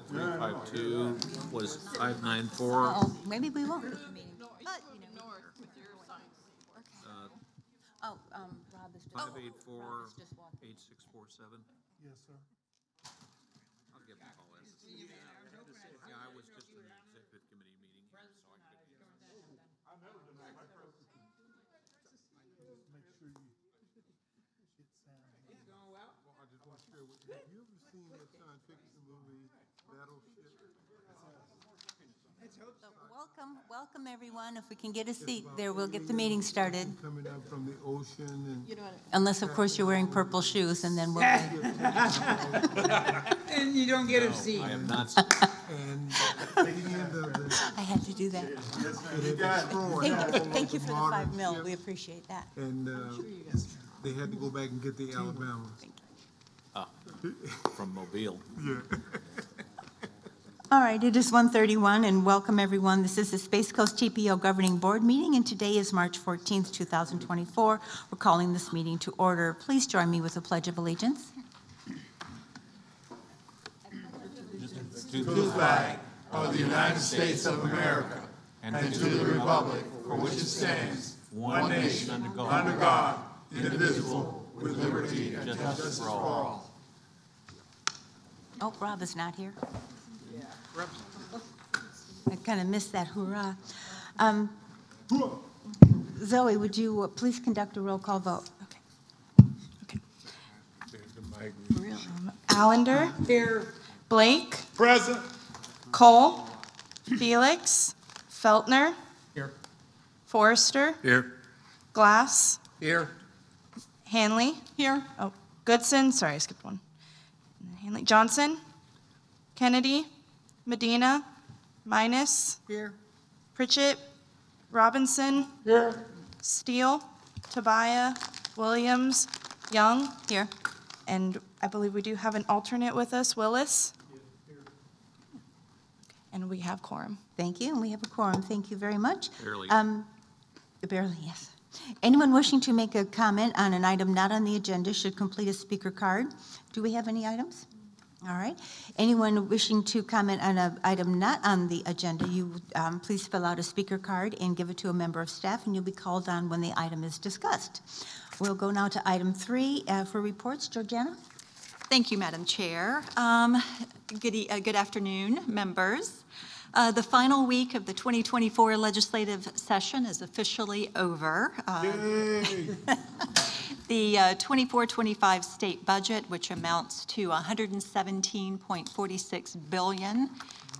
352 was 594. Oh, maybe we won't. But, Rob is just. 584, 8647. Yes, sir. I'll give him a call in. Yeah, I was just in an executive committee meeting, so I couldn't. I never denied my presence. Make sure you get sound. It's going well. I just want to share with you. Have you ever seen that science fiction movie, Battleship? Welcome everyone. If we can get a seat there, we'll get the meeting started. Coming up from the ocean and. Unless, of course, you're wearing purple shoes, and then we'll. And you don't get a seat. I am not. And at the end of the. I had to do that. Thank you for the $5 million. We appreciate that. And they had to go back and get the Alabama. From Mobile. Yeah. All right, it is 1:31, and welcome everyone. This is the Space Coast TPO Governing Board meeting, and today is March 14th, 2024. We're calling this meeting to order. Please join me with the Pledge of Allegiance. To the flag of the United States of America and to the republic for which it stands, one nation, under God, indivisible, with liberty and justice for all. Oh, Rob is not here. I kind of missed that hurrah. Zoe, would you please conduct a roll call vote? Okay. Allender. Here. Blake. Present. Cole. Felix. Feltner. Here. Forrester. Here. Glass. Here. Hanley. Here. Oh, Goodson. Sorry, I skipped one. Hanley. Johnson. Kennedy. Medina. Minus. Here. Pritchett. Robinson. Here. Steele. Tobiah. Williams. Young. Here. And I believe we do have an alternate with us, Willis. And we have quorum. Thank you, and we have a quorum. Thank you very much. Barely. Barely, yes. Anyone wishing to make a comment on an item not on the agenda should complete a speaker card. Do we have any items? All right. Anyone wishing to comment on an item not on the agenda, you please fill out a speaker card and give it to a member of staff, and you'll be called on when the item is discussed. We'll go now to item 3 for reports. Georgiana? Thank you, Madam Chair. Good afternoon, members. The final week of the 2024 legislative session is officially over. The 24-25 state budget, which amounts to $117.46 billion,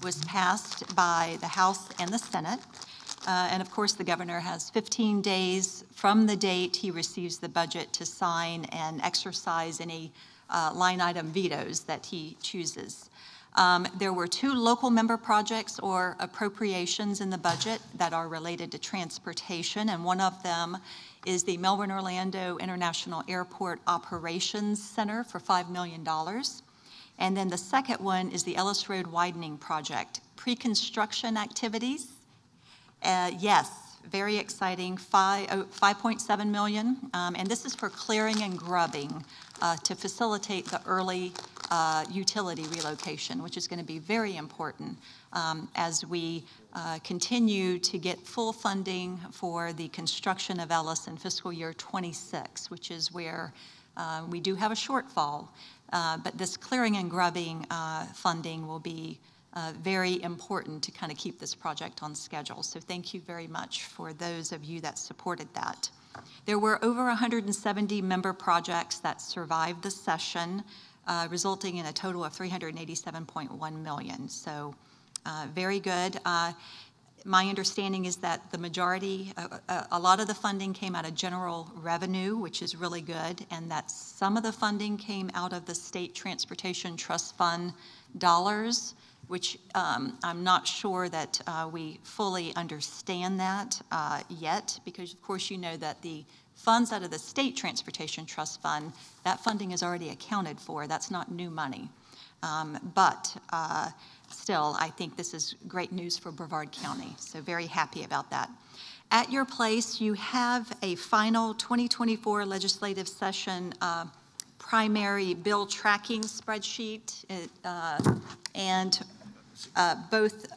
was passed by the House and the Senate. And of course, the governor has 15 days from the date he receives the budget to sign and exercise any line item vetoes that he chooses. There were 2 local member projects or appropriations in the budget that are related to transportation, and one of them is the Melbourne-Orlando International Airport Operations Center for $5 million. And then the second one is the Ellis Road Widening Project. Pre-construction activities, yes, very exciting, $5.7 million, and this is for clearing and grubbing to facilitate the early utility relocation, which is going to be very important as we continue to get full funding for the construction of Ellis in fiscal year 26, which is where we do have a shortfall. But this clearing and grubbing funding will be very important to kind of keep this project on schedule. So thank you very much for those of you that supported that. There were over 170 member projects that survived the session, resulting in a total of $387.1 million. So very good. My understanding is that the majority, a lot of the funding came out of general revenue, which is really good, and that some of the funding came out of the State Transportation Trust Fund dollars, which I'm not sure that we fully understand that yet, because of course you know that the funds out of the State Transportation Trust Fund, that funding is already accounted for. That's not new money. But still, I think this is great news for Brevard County, so very happy about that. At your place, you have a final 2024 legislative session primary bill tracking spreadsheet, and Both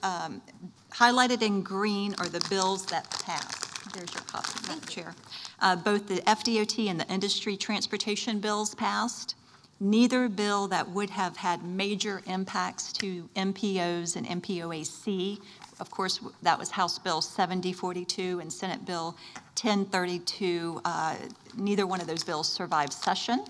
highlighted in green are the bills that passed. There's your copy, Madam Chair. Both the FDOT and the industry transportation bills passed. Neither bill that would have had major impacts to MPOs and MPOAC. Of course, that was House Bill 7042 and Senate Bill 1032. Neither one of those bills survived session.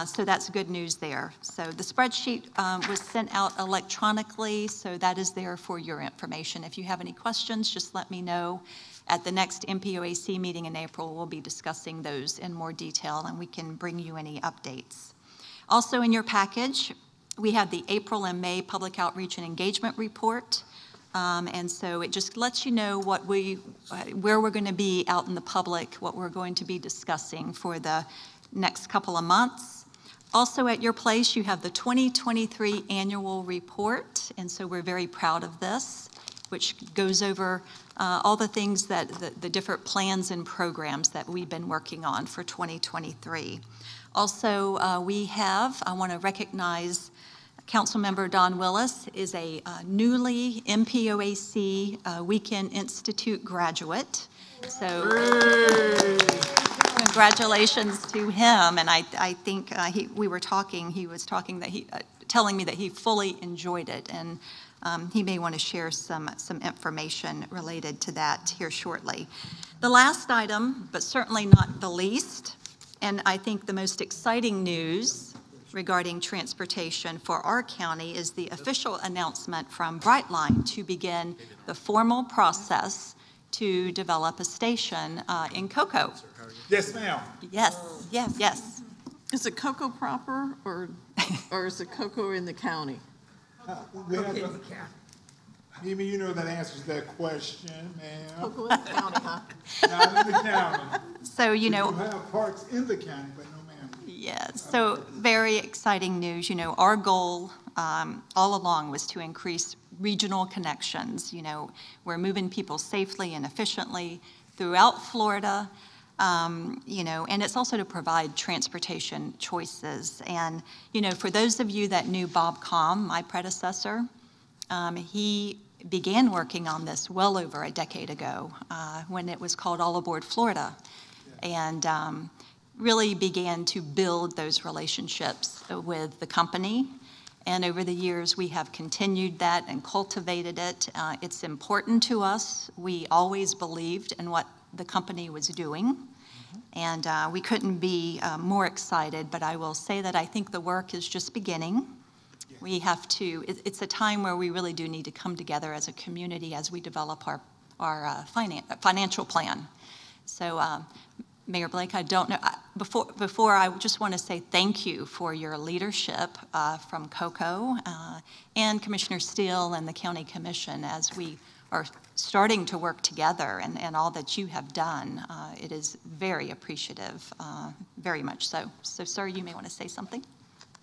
So that's good news there. So the spreadsheet was sent out electronically, so that is there for your information. If you have any questions, just let me know. At the next MPOAC meeting in April, we'll be discussing those in more detail, and we can bring you any updates. Also in your package, we have the April and May Public Outreach and Engagement Report. And so it just lets you know where we're going to be out in the public, what we're going to be discussing for the next couple of months. Also at your place, you have the 2023 annual report, and so we're very proud of this, which goes over all the things that the different plans and programs that we've been working on for 2023. Also, I want to recognize Councilmember Don Willis is a newly MPOAC Weekend Institute graduate. So congratulations to him. And I think we were talking, he was talking that telling me that he fully enjoyed it. And he may want to share some information related to that here shortly. The last item, but certainly not the least, and I think the most exciting news regarding transportation for our county is the official announcement from Brightline to begin the formal process to develop a station in Cocoa. Yes, ma'am. Yes, yes. Is it Cocoa proper, or is it Cocoa in the county? Mimi, you know that answers that question, ma'am. Cocoa in the county, huh? Not in the county. So, We have parts in the county, but no, ma'am. Yes, so very exciting news. Our goal all along was to increase regional connections. We're moving people safely and efficiently throughout Florida, and it's also to provide transportation choices. And, for those of you that knew Bob Comm, my predecessor, he began working on this well over a decade ago when it was called All Aboard Florida, and really began to build those relationships with the company. And over the years, we have continued that and cultivated it. It's important to us. We always believed in what the company was doing, and we couldn't be more excited. But I will say that I think the work is just beginning. We have to, it's a time where we really do need to come together as a community as we develop our financial plan. So, Mayor Blake, I don't know, before I just want to say thank you for your leadership from Cocoa and Commissioner Steele and the County Commission as we are starting to work together, and all that you have done. It is very appreciative, very much so. So, sir, you may want to say something.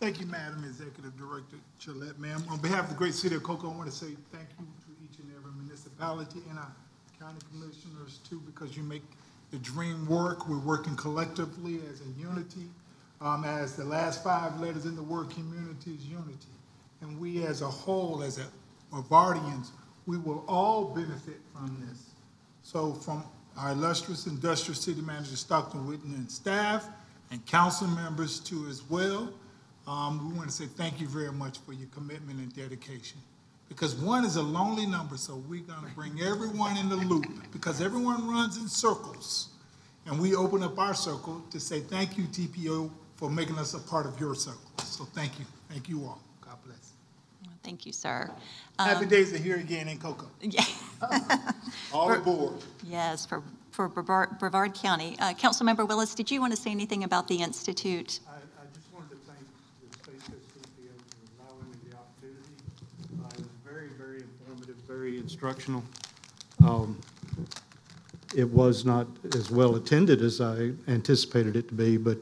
Thank you, Madam Executive Director Gillette, ma'am. On behalf of the great city of Cocoa, I want to say thank you to each and every municipality and our county commissioners too, because you make the dream work. We're working collectively as a unity. As the last 5 letters in the word community is unity. And we as a whole, as Bavardians, we will all benefit from this. So from our illustrious industrial city manager, Stockton Whitten, and staff, and council members too as well, we want to say thank you very much for your commitment and dedication. Because 1 is a lonely number, so we're going to bring everyone in the loop, because everyone runs in circles. And we open up our circle to say thank you, TPO, for making us a part of your circle. So thank you. Thank you all. God bless. Thank you, sir. Happy days are here again in Cocoa. Yeah. All aboard. Yes, for Brevard County. Councilmember Willis, did you want to say anything about the Institute? I just wanted to thank the State SCTPO for allowing me the opportunity. It was very, very informative, very instructional. It was not as well attended as I anticipated it to be, but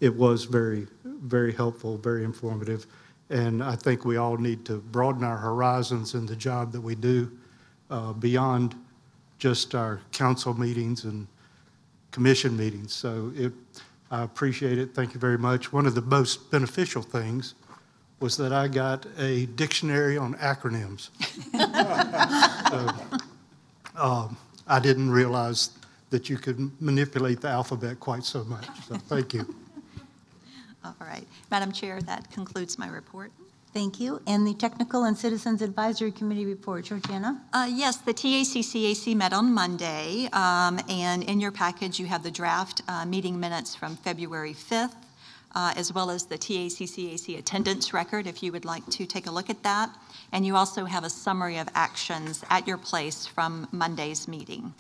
it was very, very helpful, very informative. And I think we all need to broaden our horizons in the job that we do beyond just our council meetings and commission meetings. So I appreciate it. Thank you very much. One of the most beneficial things was that I got a dictionary on acronyms. I didn't realize that you could manipulate the alphabet quite so much, so thank you. All right. Madam Chair, that concludes my report. Thank you. And the Technical and Citizens Advisory Committee report, Georgiana? Yes, the TACCAC met on Monday, and in your package you have the draft meeting minutes from February 5th, as well as the TACCAC attendance record, if you would like to take a look at that. And you also have a summary of actions at your place from Monday's meeting.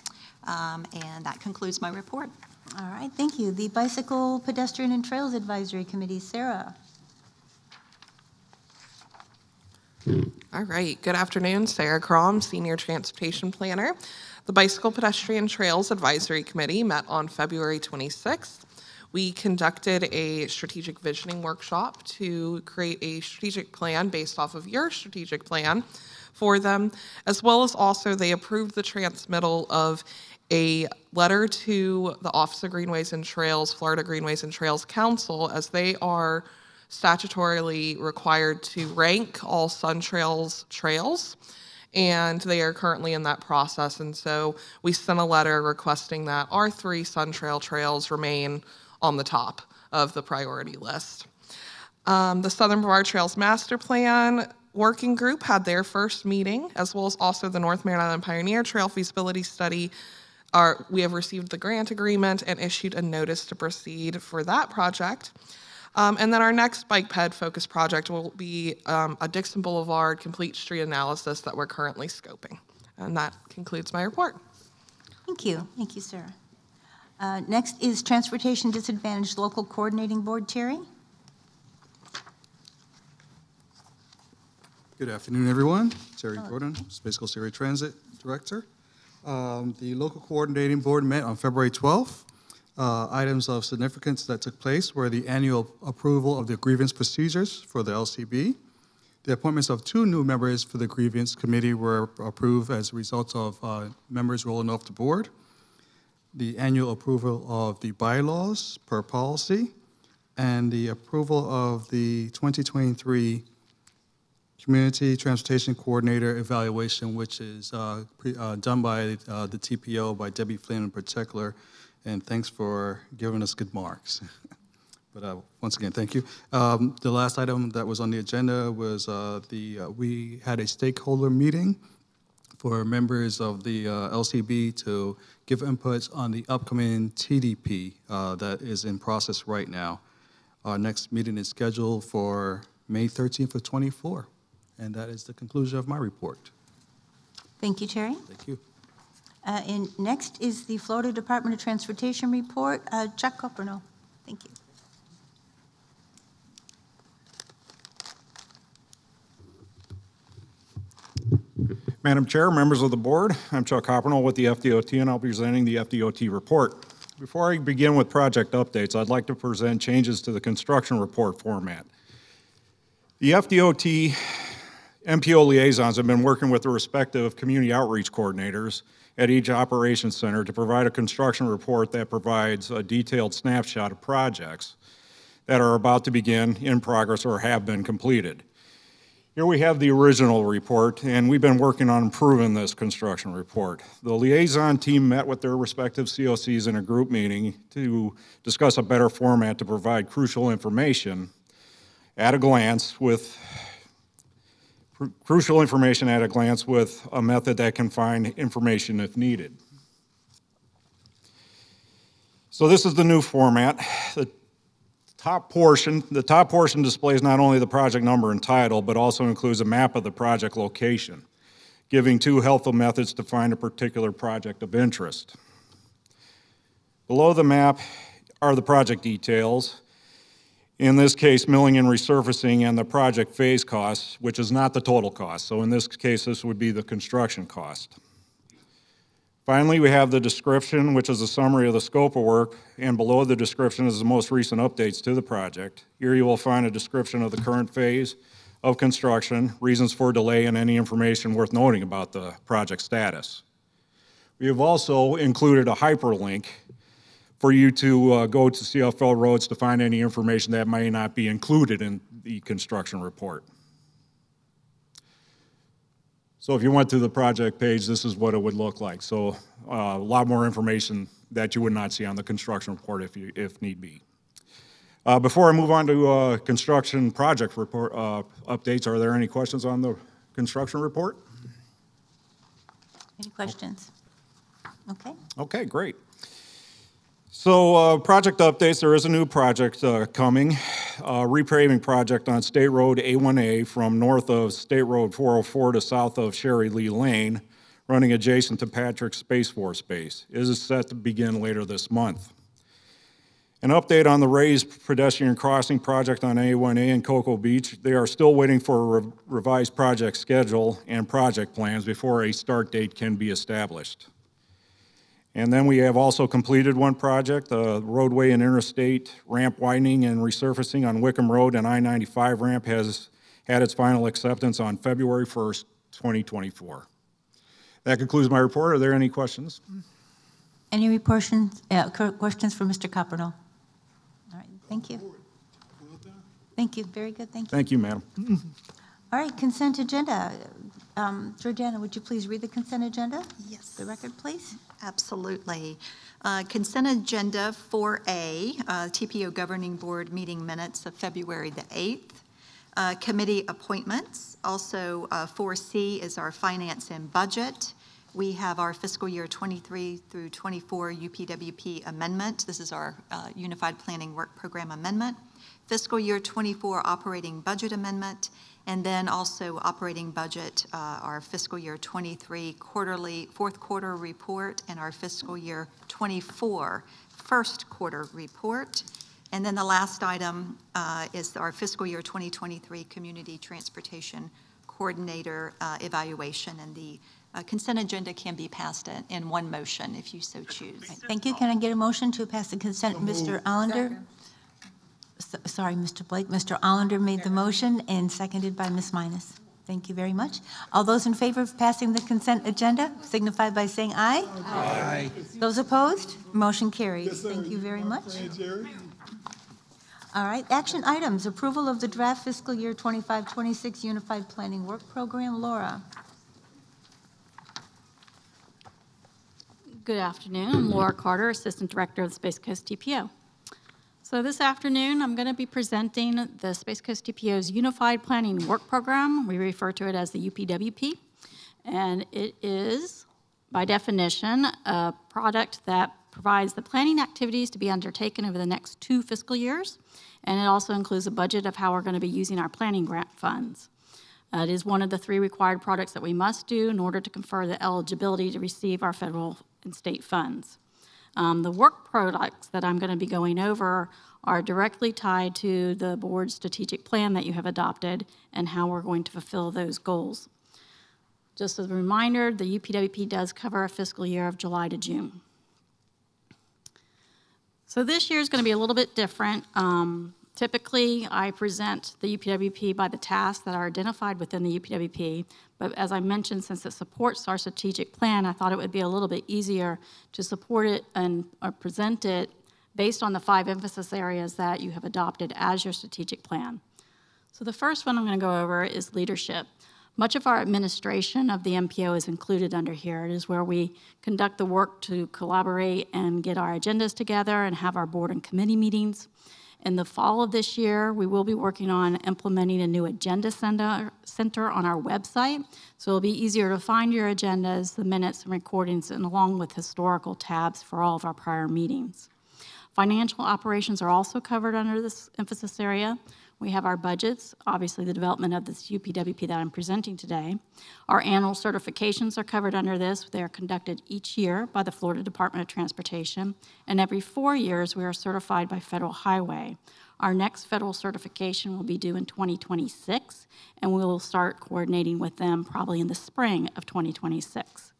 And that concludes my report. All right, thank you. The Bicycle, Pedestrian, and Trails Advisory Committee, Sarah? All right, good afternoon. Sarah Crom, Senior Transportation Planner. The Bicycle, Pedestrian, Trails Advisory Committee met on February 26th. We conducted a strategic visioning workshop to create a strategic plan based off of your strategic plan for them, as well as also they approved the transmittal of a letter to the Office of Greenways and Trails, Florida Greenways and Trails Council, as they are statutorily required to rank all Sun Trails trails, and they are currently in that process. And so we sent a letter requesting that our 3 Sun Trail trails remain on the top of the priority list. The Southern Brevard Trails Master Plan Working Group had their first meeting, as well as also the North Merritt Island Pioneer Trail Feasibility Study. We have received the grant agreement and issued a notice to proceed for that project. And then our next bike ped focus project will be a Dixon Boulevard complete street analysis that we're currently scoping. And that concludes my report. Thank you. Thank you, Sarah. Next is Transportation Disadvantaged Local Coordinating Board, Terry. Good afternoon, everyone. Terry Gordon, Space Coast Area Transit Director. The local coordinating board met on February 12th. Items of significance that took place were the annual approval of the grievance procedures for the LCB. The appointments of 2 new members for the grievance committee were approved as a result of members rolling off the board. The annual approval of the bylaws per policy, and the approval of the 2023 Community Transportation Coordinator Evaluation, which is done by the TPO, by Debbie Flynn in particular, and thanks for giving us good marks. But once again, thank you. The last item that was on the agenda was we had a stakeholder meeting for members of the LCB to give inputs on the upcoming TDP that is in process right now. Our next meeting is scheduled for May 13th of 24. And that is the conclusion of my report. Thank you, Terry. Thank you. And next is the Florida Department of Transportation report. Chuck Coperno. Thank you. Madam Chair, members of the board, I'm Chuck Coperno with the FDOT, and I'll be presenting the FDOT report. Before I begin with project updates, I'd like to present changes to the construction report format. The FDOT MPO liaisons have been working with the respective community outreach coordinators at each operations center to provide a construction report that provides a detailed snapshot of projects that are about to begin, in progress, or have been completed. Here we have the original report, and we've been working on improving this construction report. The liaison team met with their respective COCs in a group meeting to discuss a better format to provide crucial information at a glance with a method that can find information if needed. So this is the new format. The top portion displays not only the project number and title, but also includes a map of the project location, giving 2 helpful methods to find a particular project of interest. Below the map are the project details. In this case, milling and resurfacing and the project phase costs, which is not the total cost. So in this case, this would be the construction cost. Finally, we have the description, which is a summary of the scope of work, and below the description is the most recent updates to the project. Here you will find a description of the current phase of construction, reasons for delay, and any information worth noting about the project status. We have also included a hyperlink for you to go to CFL Roads to find any information that may not be included in the construction report. So if you went to the project page, this is what it would look like. So a lot more information that you would not see on the construction report if need be. Before I move on to construction project report updates, are there any questions on the construction report? Any questions? Okay. Okay, great. So project updates, there is a new project coming, repaving project on State Road A1A from north of State Road 404 to south of Sherry Lee Lane, running adjacent to Patrick Space Force Base. It is set to begin later this month. An update on the raised pedestrian crossing project on A1A in Cocoa Beach. They are still waiting for a revised project schedule and project plans before a start date can be established. And then we have also completed one project, the roadway and interstate ramp widening and resurfacing on Wickham Road and I-95 ramp has had its final acceptance on February 1st, 2024. That concludes my report. Are there any questions? Any questions for Mr. Coppernoll? All right, thank you. Thank you, very good, thank you. Thank you, madam. All right, consent agenda. Georgiana, would you please read the consent agenda? Yes. The record, please. Absolutely. Consent agenda 4A, TPO Governing Board meeting minutes of February the 8th. Committee appointments. Also, 4C is our finance and budget. We have our fiscal year 23 through 24 UPWP amendment. This is our Unified Planning Work Program amendment. Fiscal year 24 operating budget amendment. And then also operating budget, our fiscal year 23 fourth quarter report, and our fiscal year 24 first quarter report. And then the last item is our fiscal year 2023 Community Transportation Coordinator evaluation. And the consent agenda can be passed in one motion if you so choose. Right, thank you. Can I get a motion to pass the consent? Mr. Allender? Sorry, Mr. Blake. Mr. Allender made the motion and seconded by Ms. Minus. Thank you very much. All those in favor of passing the consent agenda signify by saying aye. Aye. Those opposed? Motion carries. Thank you very much. All right, action items. Approval of the draft fiscal year 25-26 Unified Planning Work Program. Laura. Good afternoon. I'm Laura Carter, Assistant Director of the Space Coast TPO. So this afternoon, I'm going to be presenting the Space Coast TPO's Unified Planning Work Program. We refer to it as the UPWP. And it is, by definition, a product that provides the planning activities to be undertaken over the next 2 fiscal years. And it also includes a budget of how we're going to be using our planning grant funds. It is one of the 3 required products that we must do in order to confer the eligibility to receive our federal and state funds. The work products that I'm going to be going over are directly tied to the board's strategic plan that you have adopted and how we're going to fulfill those goals. Just as a reminder, the UPWP does cover a fiscal year of July to June. So this year is going to be a little bit different. Typically, I present the UPWP by the tasks that are identified within the UPWP, but as I mentioned, since it supports our strategic plan, I thought it would be a little bit easier to support it and present it based on the 5 emphasis areas that you have adopted as your strategic plan. So the first one I'm going to go over is leadership. Much of our administration of the MPO is included under here. It is where we conduct the work to collaborate and get our agendas together and have our board and committee meetings. In the fall of this year, we will be working on implementing a new agenda center on our website, so it'll be easier to find your agendas, the minutes and recordings, and along with historical tabs for all of our prior meetings. Financial operations are also covered under this emphasis area. We have our budgets, obviously the development of this UPWP that I'm presenting today. Our annual certifications are covered under this. They are conducted each year by the Florida Department of Transportation, and every 4 years we are certified by Federal Highway. Our next federal certification will be due in 2026, and we will start coordinating with them probably in the spring of 2026.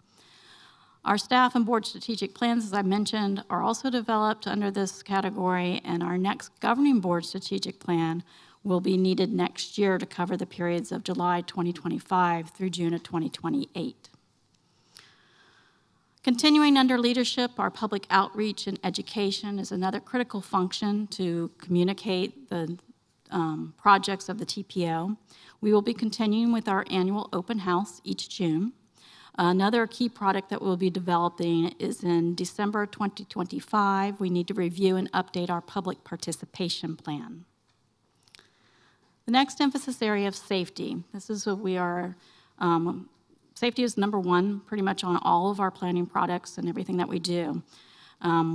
Our staff and board strategic plans, as I mentioned, are also developed under this category, and our next governing board strategic plan will be needed next year to cover the periods of July 2025 through June of 2028. Continuing under leadership, our public outreach and education is another critical function to communicate the projects of the TPO. We will be continuing with our annual open house each June. Another key product that we'll be developing is in December 2025. We need to review and update our public participation plan. The next emphasis area of safety. This is what we are, safety is number one pretty much on all of our planning products and everything that we do.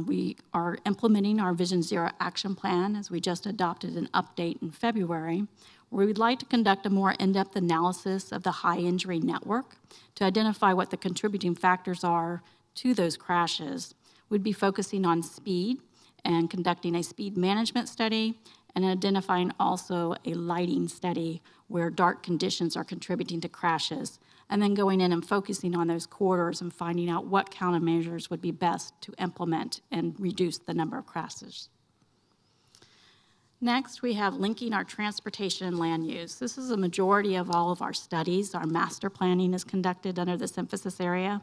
We are implementing our Vision Zero action plan as we just adopted an update in February. We would like to conduct a more in-depth analysis of the high injury network to identify what the contributing factors are to those crashes. We'd be focusing on speed and conducting a speed management study and identifying also a lighting study where dark conditions are contributing to crashes, and then going in and focusing on those corridors and finding out what countermeasures would be best to implement and reduce the number of crashes. Next, we have linking our transportation and land use. This is a majority of all of our studies. Our master planning is conducted under this emphasis area.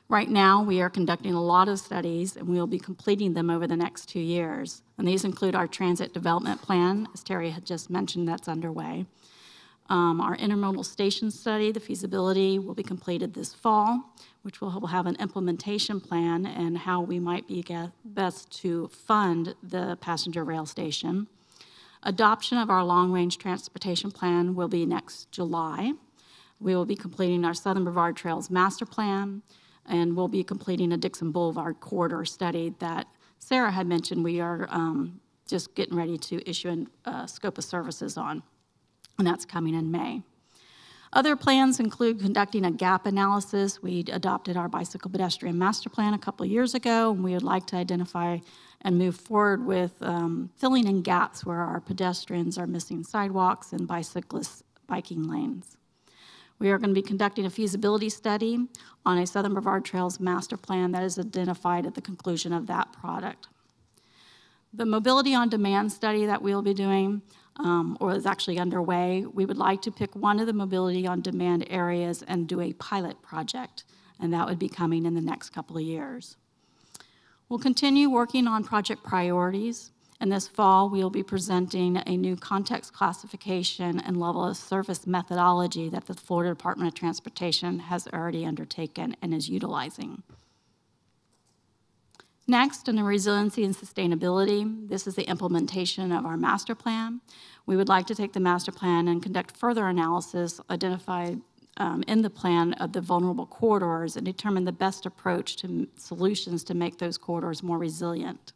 Right now, we are conducting a lot of studies, and we will be completing them over the next 2 years. And these include our transit development plan, as Terry had just mentioned, that's underway. Our intermodal station study, the feasibility, will be completed this fall, which will have an implementation plan and how we might be best to fund the passenger rail station. Adoption of our long-range transportation plan will be next July. We will be completing our Southern Brevard Trails master plan, and we'll be completing a Dixon Boulevard corridor study that Sarah had mentioned we are just getting ready to issue a scope of services on, and that's coming in May. Other plans include conducting a gap analysis. We adopted our bicycle pedestrian master plan a couple years ago, and we would like to identify and move forward with filling in gaps where our pedestrians are missing sidewalks and bicyclists biking lanes. We are going to be conducting a feasibility study on a Southern Brevard Trails master plan that is identified at the conclusion of that product. The mobility on demand study that we'll be doing, or is actually underway, we would like to pick one of the mobility on demand areas and do a pilot project, and that would be coming in the next couple of years. We'll continue working on project priorities, and this fall we will be presenting a new context classification and level of service methodology that the Florida Department of Transportation has already undertaken and is utilizing. Next, in the resiliency and sustainability, this is the implementation of our master plan. We would like to take the master plan and conduct further analysis, identify in the plan of the vulnerable corridors, and determine the best approach to solutions to make those corridors more resilient.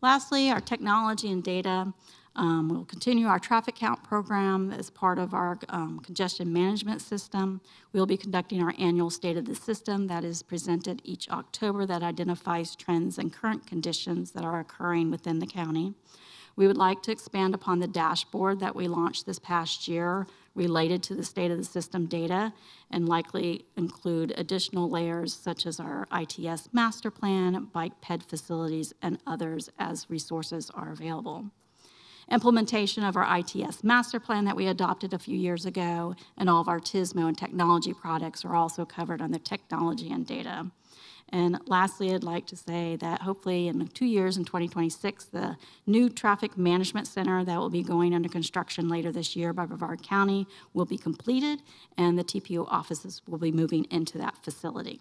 Lastly, our technology and data. We'll continue our traffic count program as part of our congestion management system. We'll be conducting our annual state of the system that is presented each October that identifies trends and current conditions that are occurring within the county. We would like to expand upon the dashboard that we launched this past year related to the state of the system data and likely include additional layers such as our ITS master plan, bike ped facilities, and others as resources are available. Implementation of our ITS master plan that we adopted a few years ago, and all of our TISMO and technology products are also covered under technology and data. And lastly, I'd like to say that hopefully in 2 years, in 2026, the new traffic management center that will be going under construction later this year by Brevard County will be completed, and the TPO offices will be moving into that facility.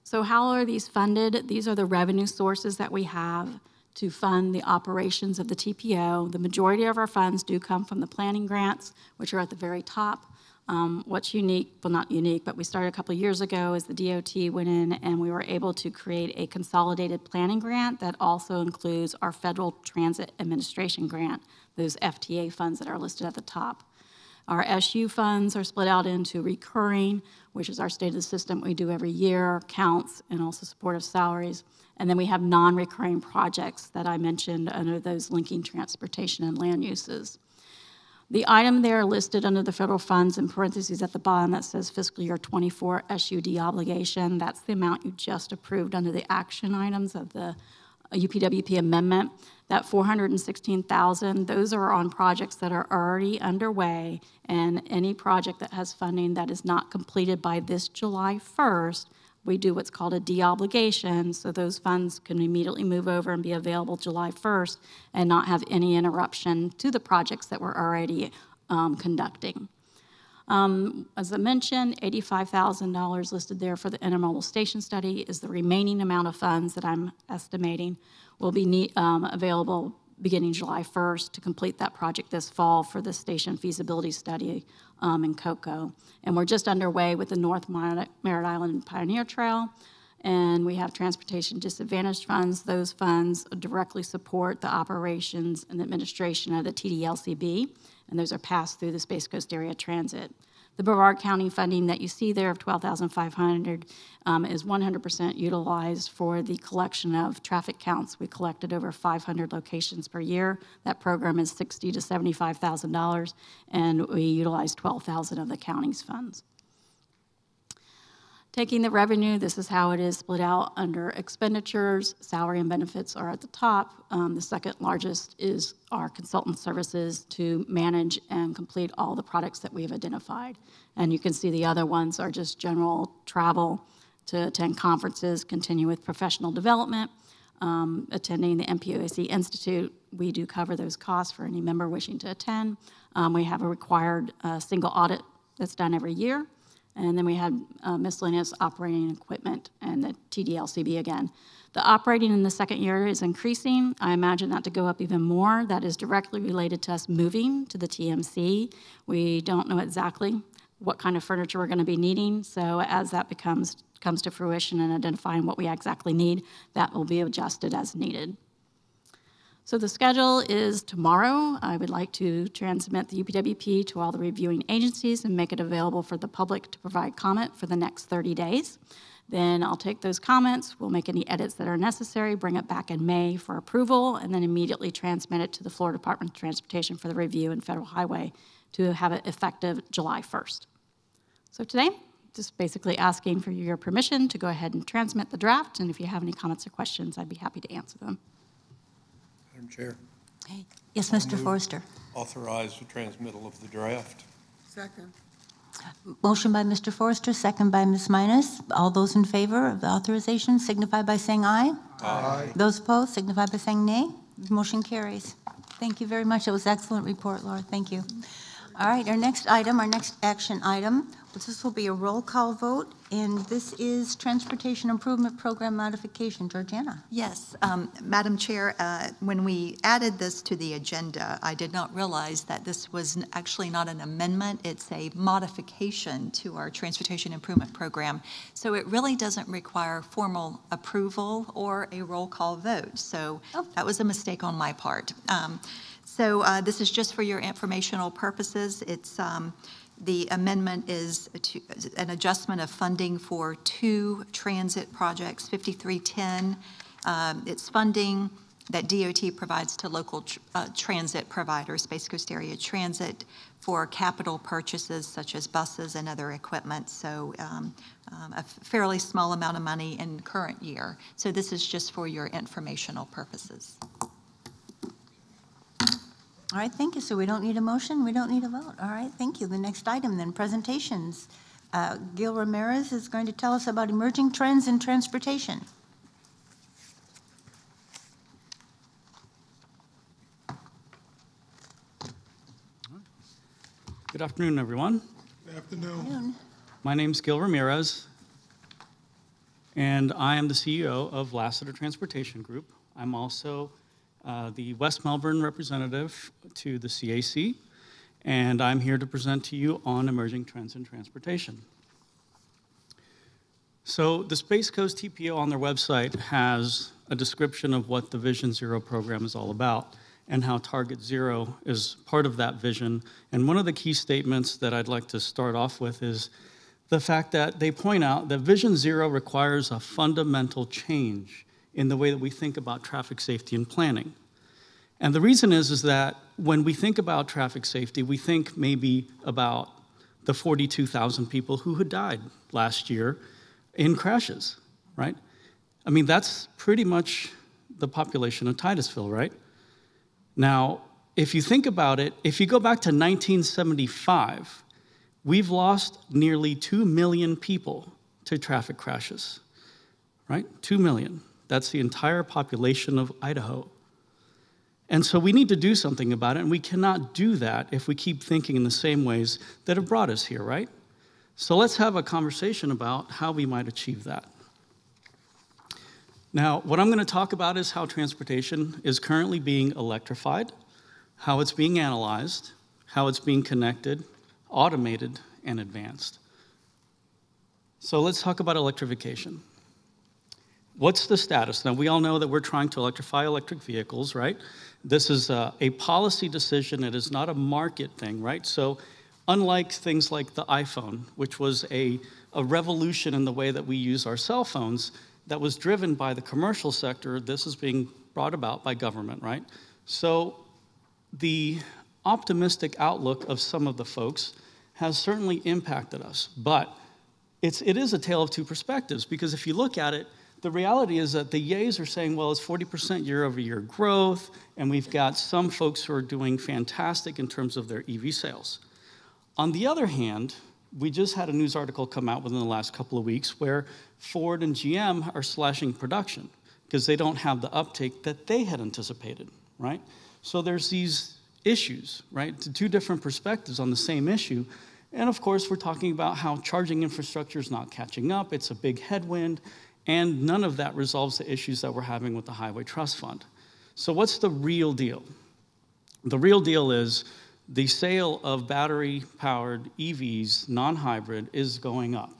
So how are these funded? These are the revenue sources that we have to fund the operations of the TPO. The majority of our funds do come from the planning grants, which are at the very top. What's unique, well not unique, but we started a couple of years ago is the DOT went in and we were able to create a consolidated planning grant that also includes our Federal Transit Administration grant, those FTA funds that are listed at the top. Our SU funds are split out into recurring, which is our state of the system we do every year, counts, and also supportive salaries. And then we have non-recurring projects that I mentioned under those linking transportation and land uses. The item there listed under the federal funds in parentheses at the bottom that says fiscal year 24 SUD obligation, that's the amount you just approved under the action items of the UPWP amendment. That $416,000, those are on projects that are already underway, and any project that has funding that is not completed by this July 1st, we do what's called a de-obligation, so those funds can immediately move over and be available July 1st and not have any interruption to the projects that we're already conducting. As I mentioned, $85,000 listed there for the intermodal station study is the remaining amount of funds that I'm estimating will be available beginning July 1st to complete that project this fall for the station feasibility study in Cocoa. And we're just underway with the North Merritt Island Pioneer Trail, and we have transportation disadvantaged funds. Those funds directly support the operations and administration of the TDLCB, and those are passed through the Space Coast Area Transit. The Brevard County funding that you see there of $12,500 is 100% utilized for the collection of traffic counts. We collected over 500 locations per year. That program is $60,000 to $75,000, and we utilize $12,000 of the county's funds. Taking the revenue, this is how it is split out under expenditures. Salary and benefits are at the top. The second largest is our consultant services to manage and complete all the products that we've identified. And you can see the other ones are just general travel to attend conferences, continue with professional development, attending the MPOAC Institute. We do cover those costs for any member wishing to attend. We have a required single audit that's done every year. And then we had miscellaneous operating equipment and the TDLCB again. The operating in the second year is increasing. I imagine that to go up even more. That is directly related to us moving to the TMC. We don't know exactly what kind of furniture we're going to be needing. So as that comes to fruition and identifying what we exactly need, that will be adjusted as needed. So the schedule is tomorrow. I would like to transmit the UPWP to all the reviewing agencies and make it available for the public to provide comment for the next 30 days. Then I'll take those comments, we'll make any edits that are necessary, bring it back in May for approval, and then immediately transmit it to the Florida Department of Transportation for the review and Federal Highway to have it effective July 1st. So today, just basically asking for your permission to go ahead and transmit the draft, and if you have any comments or questions, I'd be happy to answer them. Madam Chair. Yes, Mr. Forrester. Authorize the transmittal of the draft. Second. Motion by Mr. Forrester, second by Ms. Minus. All those in favor of the authorization signify by saying aye. Aye. Those opposed signify by saying nay. Motion carries. Thank you very much. It was an excellent report, Laura. Thank you. All right, our next action item, this will be a roll call vote, and this is Transportation Improvement Program Modification. Georgiana. Yes, Madam Chair, when we added this to the agenda, I did not realize that this was actually not an amendment, it's a modification to our Transportation Improvement Program. So it really doesn't require formal approval or a roll call vote. So that was a mistake on my part. So this is just for your informational purposes. It's the amendment is an adjustment of funding for 2 transit projects, 5310. It's funding that DOT provides to local transit providers, Space Coast Area Transit, for capital purchases such as buses and other equipment. So a fairly small amount of money in the current year. So this is just for your informational purposes. All right, thank you. So we don't need a motion, we don't need a vote. All right, thank you. The next item then, presentations. Gil Rameriz is going to tell us about emerging trends in transportation. Good afternoon, everyone. Good afternoon. My name's Gil Ramirez, and I am the CEO of Lassiter Transportation Group. I'm also the West Melbourne representative to the CAC, and I'm here to present to you on emerging trends in transportation. So the Space Coast TPO on their website has a description of what the Vision Zero program is all about and how Target Zero is part of that vision. And one of the key statements that I'd like to start off with is the fact that they point out that Vision Zero requires a fundamental change in the way that we think about traffic safety and planning. And the reason is that when we think about traffic safety, we think maybe about the 42,000 people who had died last year in crashes, right? I mean, that's pretty much the population of Titusville, right? Now, if you think about it, if you go back to 1975, we've lost nearly 2 million people to traffic crashes, right? 2 million. That's the entire population of Idaho. And so we need to do something about it, and we cannot do that if we keep thinking in the same ways that have brought us here, right? So let's have a conversation about how we might achieve that. Now, what I'm going to talk about is how transportation is currently being electrified, how it's being analyzed, how it's being connected, automated, and advanced. So let's talk about electrification. What's the status? Now, we all know that we're trying to electrify electric vehicles, right? This is a policy decision. It is not a market thing, right? So unlike things like the iPhone, which was a revolution in the way that we use our cell phones that was driven by the commercial sector, this is being brought about by government, right? So the optimistic outlook of some of the folks has certainly impacted us, but it is a tale of two perspectives, because if you look at it, the reality is that the yays are saying, well, it's 40% year-over-year growth, and we've got some folks who are doing fantastic in terms of their EV sales. On the other hand, we just had a news article come out within the last couple of weeks where Ford and GM are slashing production because they don't have the uptake that they had anticipated, right? So there's these issues, right? Two different perspectives on the same issue. And of course, we're talking about how charging infrastructure is not catching up. It's a big headwind. And none of that resolves the issues that we're having with the Highway Trust Fund. So what's the real deal? The real deal is the sale of battery-powered EVs, non-hybrid, is going up.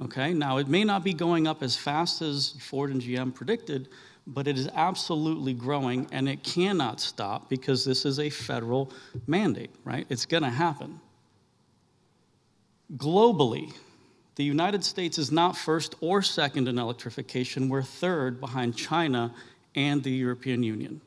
Okay? Now, it may not be going up as fast as Ford and GM predicted, but it is absolutely growing, and it cannot stop because this is a federal mandate, right? It's going to happen. Globally, the United States is not first or second in electrification. We're third behind China and the European Union.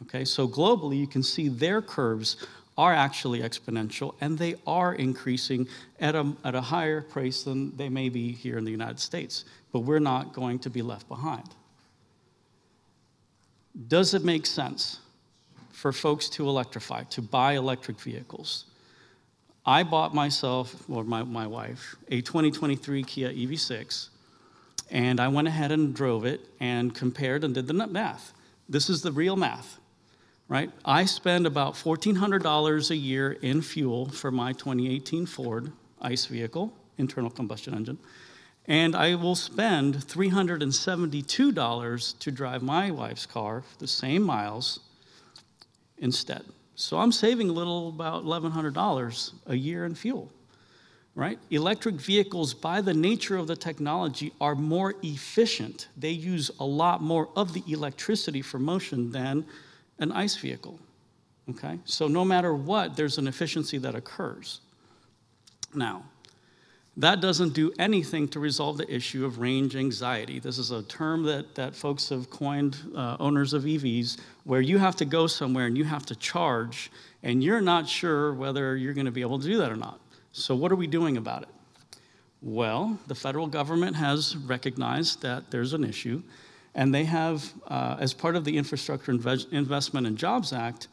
Okay, so globally, you can see their curves are actually exponential, and they are increasing at a higher pace than they may be here in the United States. But we're not going to be left behind. Does it make sense for folks to electrify, to buy electric vehicles? I bought myself, or my wife, a 2023 Kia EV6, and I went ahead and drove it and compared and did the math. This is the real math, right? I spend about $1,400 a year in fuel for my 2018 Ford ICE vehicle, internal combustion engine, and I will spend $372 to drive my wife's car, the same miles, instead. So I'm saving a little about $1,100 a year in fuel, right? Electric vehicles, by the nature of the technology, are more efficient. They use a lot more of the electricity for motion than an ICE vehicle, okay? So no matter what, there's an efficiency that occurs. Now, that doesn't do anything to resolve the issue of range anxiety. This is a term that folks have coined, owners of EVs, where you have to go somewhere and you have to charge, and you're not sure whether you're going to be able to do that or not. So what are we doing about it? Well, the federal government has recognized that there's an issue, and they have, as part of the Infrastructure Investment and Jobs Act,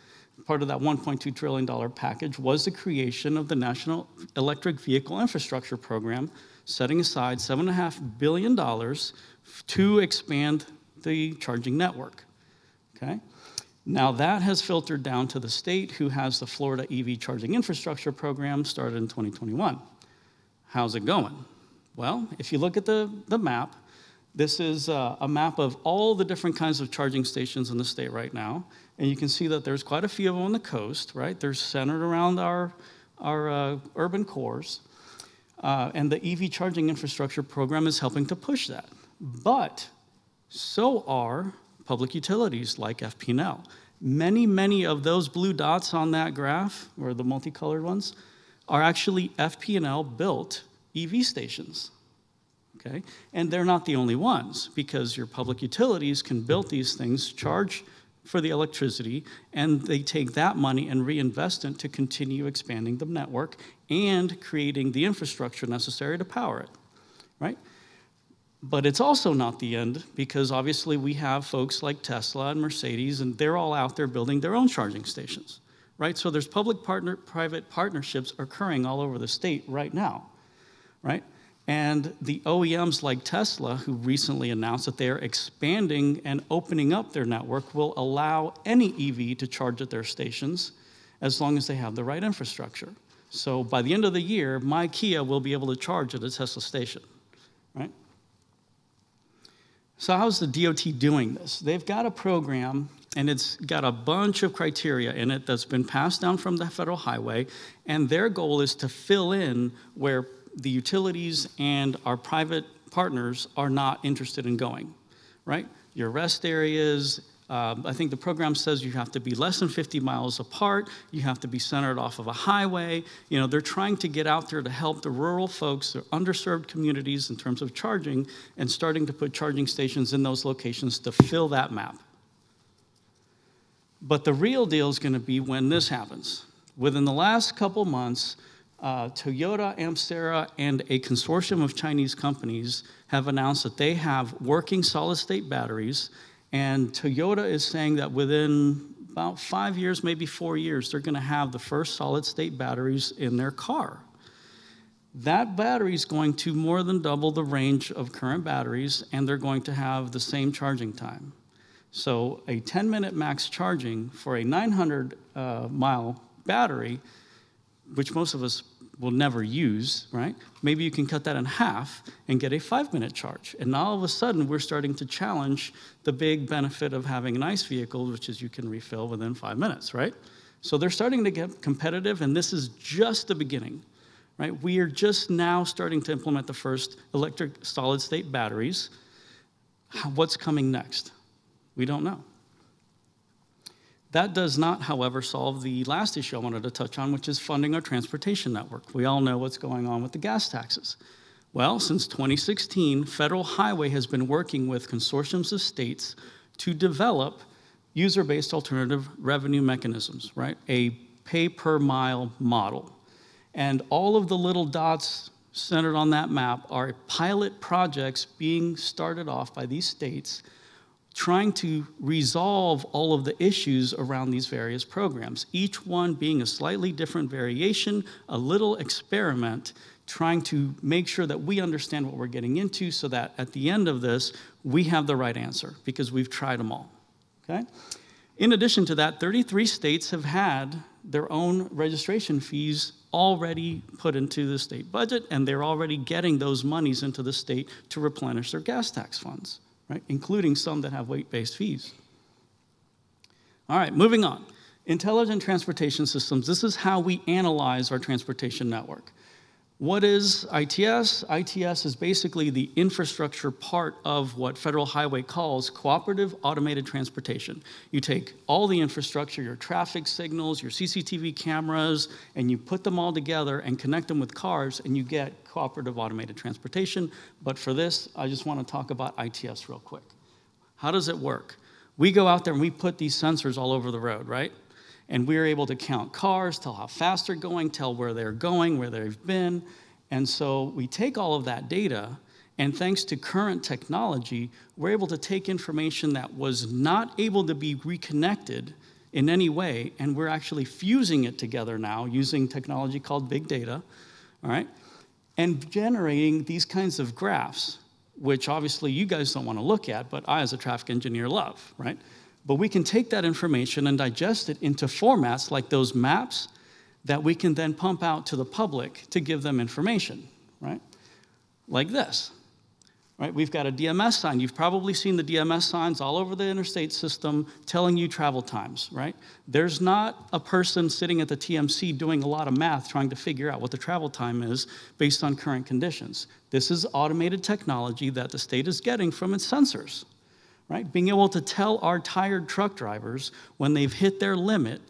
part of that $1.2 trillion package was the creation of the National Electric Vehicle Infrastructure Program, setting aside $7.5 billion to expand the charging network, okay? Now that has filtered down to the state, who has the Florida EV Charging Infrastructure Program, started in 2021. How's it going? Well, if you look at the map, this is a map of all the different kinds of charging stations in the state right now. And you can see that there's quite a few of them on the coast, right? They're centered around our urban cores. And the EV Charging Infrastructure Program is helping to push that. But so are public utilities like FP&L. Many of those blue dots on that graph, or the multicolored ones, are actually FP&L built EV stations. Okay? And they're not the only ones, because your public utilities can build these things, charge for the electricity, and they take that money and reinvest it to continue expanding the network and creating the infrastructure necessary to power it, right? But it's also not the end, because obviously we have folks like Tesla and Mercedes, and they're all out there building their own charging stations, right? So there's public-private partnerships occurring all over the state right now, right? And the OEMs like Tesla, who recently announced that they're expanding and opening up their network, will allow any EV to charge at their stations as long as they have the right infrastructure. So by the end of the year, my Kia will be able to charge at a Tesla station, right? So how's the DOT doing this? They've got a program, and it's got a bunch of criteria in it that's been passed down from the federal highway, and their goal is to fill in where the utilities and our private partners are not interested in going, right? Your rest areas, I think the program says you have to be less than 50 miles apart, you have to be centered off of a highway. You know, they're trying to get out there to help the rural folks, the underserved communities in terms of charging, and starting to put charging stations in those locations to fill that map. But the real deal is going to be when this happens. Within the last couple months, Toyota, Amsera, and a consortium of Chinese companies have announced that they have working solid-state batteries. And Toyota is saying that within about 5 years, maybe 4 years, they're going to have the first solid-state batteries in their car. That battery is going to more than double the range of current batteries, and they're going to have the same charging time. So a 10-minute max charging for a 900-mile battery, which most of us will never use, right? Maybe you can cut that in half and get a 5-minute charge. And now all of a sudden, we're starting to challenge the big benefit of having an ICE vehicle, which is you can refill within 5 minutes, right? So they're starting to get competitive, and this is just the beginning, right? We are just now starting to implement the first electric solid-state batteries. What's coming next? We don't know. That does not, however, solve the last issue I wanted to touch on, which is funding our transportation network. We all know what's going on with the gas taxes. Well, since 2016, Federal Highway has been working with consortiums of states to develop user-based alternative revenue mechanisms, right? A pay-per-mile model. And all of the little dots centered on that map are pilot projects being started off by these states trying to resolve all of the issues around these various programs, each one being a slightly different variation, a little experiment, trying to make sure that we understand what we're getting into so that at the end of this, we have the right answer because we've tried them all, okay? In addition to that, 33 states have had their own registration fees already put into the state budget, and they're already getting those monies into the state to replenish their gas tax funds. Right, including some that have weight-based fees. All right, moving on. Intelligent transportation systems. This is how we analyze our transportation network. What is ITS? ITS is basically the infrastructure part of what Federal Highway calls cooperative automated transportation. You take all the infrastructure, your traffic signals, your CCTV cameras, and you put them all together and connect them with cars, and you get cooperative automated transportation. But for this, I just want to talk about ITS real quick. How does it work? We go out there and we put these sensors all over the road, right? And we're able to count cars, tell how fast they're going, tell where they're going, where they've been. And so we take all of that data, and thanks to current technology, we're able to take information that was not able to be reconnected in any way, and we're actually fusing it together now using technology called big data, all right? And generating these kinds of graphs, which obviously you guys don't want to look at, but I as a traffic engineer love, right? But we can take that information and digest it into formats like those maps that we can then pump out to the public to give them information, right? Like this, right? We've got a DMS sign. You've probably seen the DMS signs all over the interstate system telling you travel times, right? There's not a person sitting at the TMC doing a lot of math trying to figure out what the travel time is based on current conditions. This is automated technology that the state is getting from its sensors. Right? Being able to tell our tired truck drivers when they've hit their limit